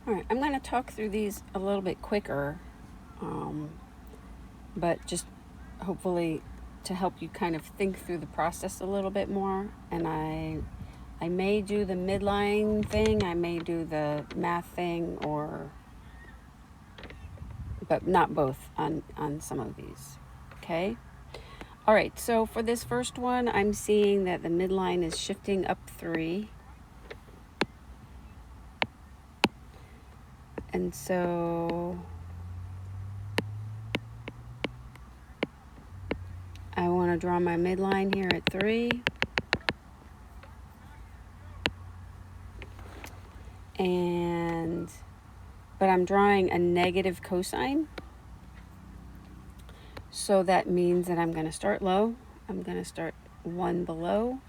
All right, I'm going to talk through these a little bit quicker, but just hopefully to help you kind of think through the process a little bit more. And I may do the midline thing, I may do the math thing, but not both on some of these. Okay. All right, so for this first one, I'm seeing that the midline is shifting up 3. And so I want to draw my midline here at 3. But I'm drawing a negative cosine. So that means that I'm going to start low. I'm going to start 1 below.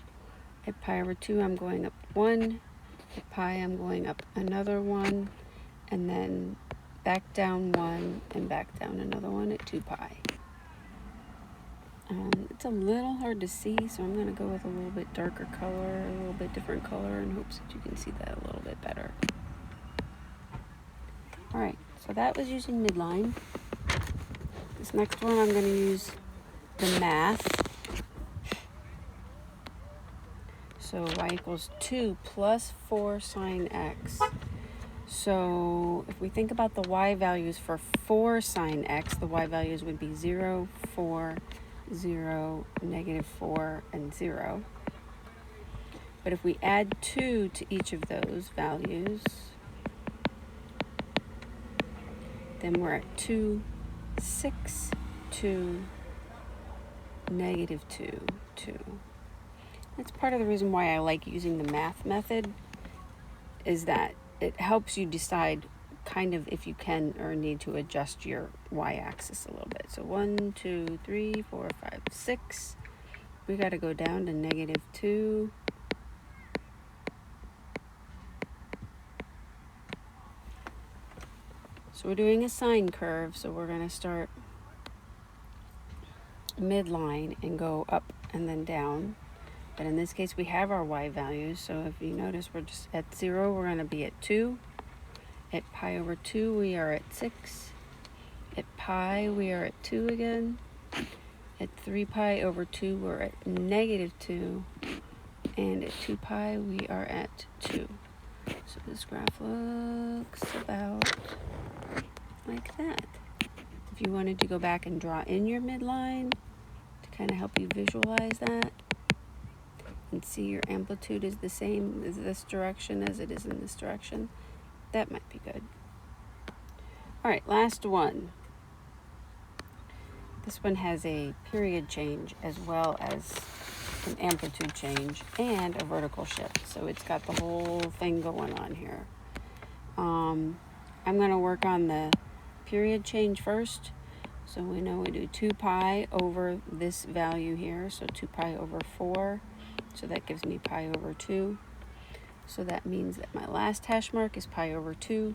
At pi over 2, I'm going up 1. At pi, I'm going up another 1. And then back down 1 and back down another 1 at 2 pi. It's a little hard to see, so I'm going to go with a little bit darker color, a little bit different color, in hopes that you can see that a little bit better. All right, so that was using midline. This next one, I'm going to use the math. So y equals 2 plus 4 sine x. So if we think about the y values for 4 sine x, the y values would be 0, 4, 0, negative 4, and 0. But if we add 2 to each of those values, then we're at 2, 6, 2, negative 2, 2. That's part of the reason why I like using the math method, is that it helps you decide kind of if you can or need to adjust your y-axis a little bit. So 1, 2, 3, 4, 5, 6. We got to go down to negative 2. So we're doing a sine curve, so we're going to start midline and go up and then down. But in this case, we have our y values. So if you notice, we're just at 0, we're going to be at 2. At pi over 2, we are at 6. At pi, we are at 2 again. At 3 pi over 2, we're at negative 2. And at 2 pi, we are at 2. So this graph looks about like that. If you wanted to go back and draw in your midline to kind of help you visualize that, and see your amplitude is the same as this direction as it is in this direction, that might be good. All right, last one. This one has a period change as well as an amplitude change and a vertical shift. So it's got the whole thing going on here. I'm going to work on the period change first. So we know we do 2 pi over this value here, so 2 pi over 4. So that gives me pi over 2. So that means that my last hash mark is pi over 2.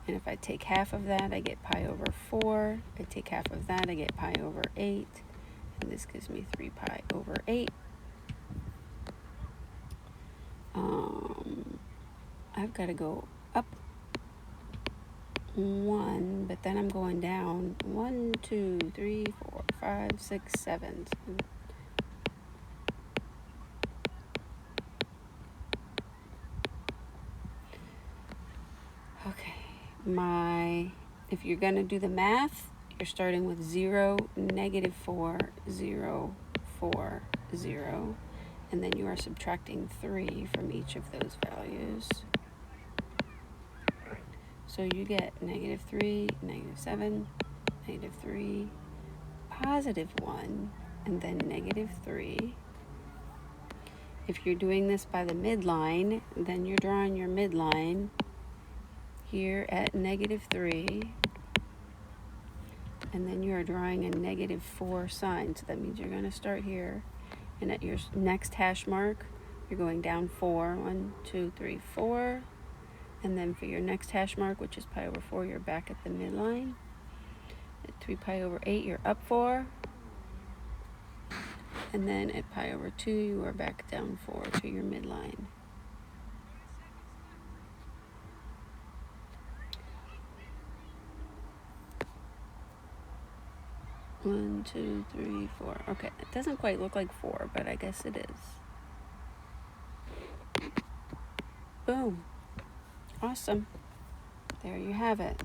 And if I take half of that, I get pi over 4. If I take half of that, I get pi over 8. And this gives me 3 pi over 8. I've got to go up 1, but then I'm going down 1, 2, 3, 4, 5, 6, 7. Okay, if you're going to do the math, you're starting with 0, negative 4, 0, 4, 0, and then you are subtracting 3 from each of those values. So you get negative 3, negative 7, negative 3, positive 1, and then negative 3. If you're doing this by the midline, then you're drawing your midline here at negative 3, and then you are drawing a negative 4 sign. So that means you're going to start here, and at your next hash mark, you're going down 4. 1, 2, 3, 4. And then for your next hash mark, which is pi over 4, you're back at the midline. At 3 pi over 8, you're up 4. And then at pi over 2, you are back down 4 to your midline. 1, 2, 3, 4. Okay, it doesn't quite look like 4, but I guess it is. Boom. Awesome. There you have it.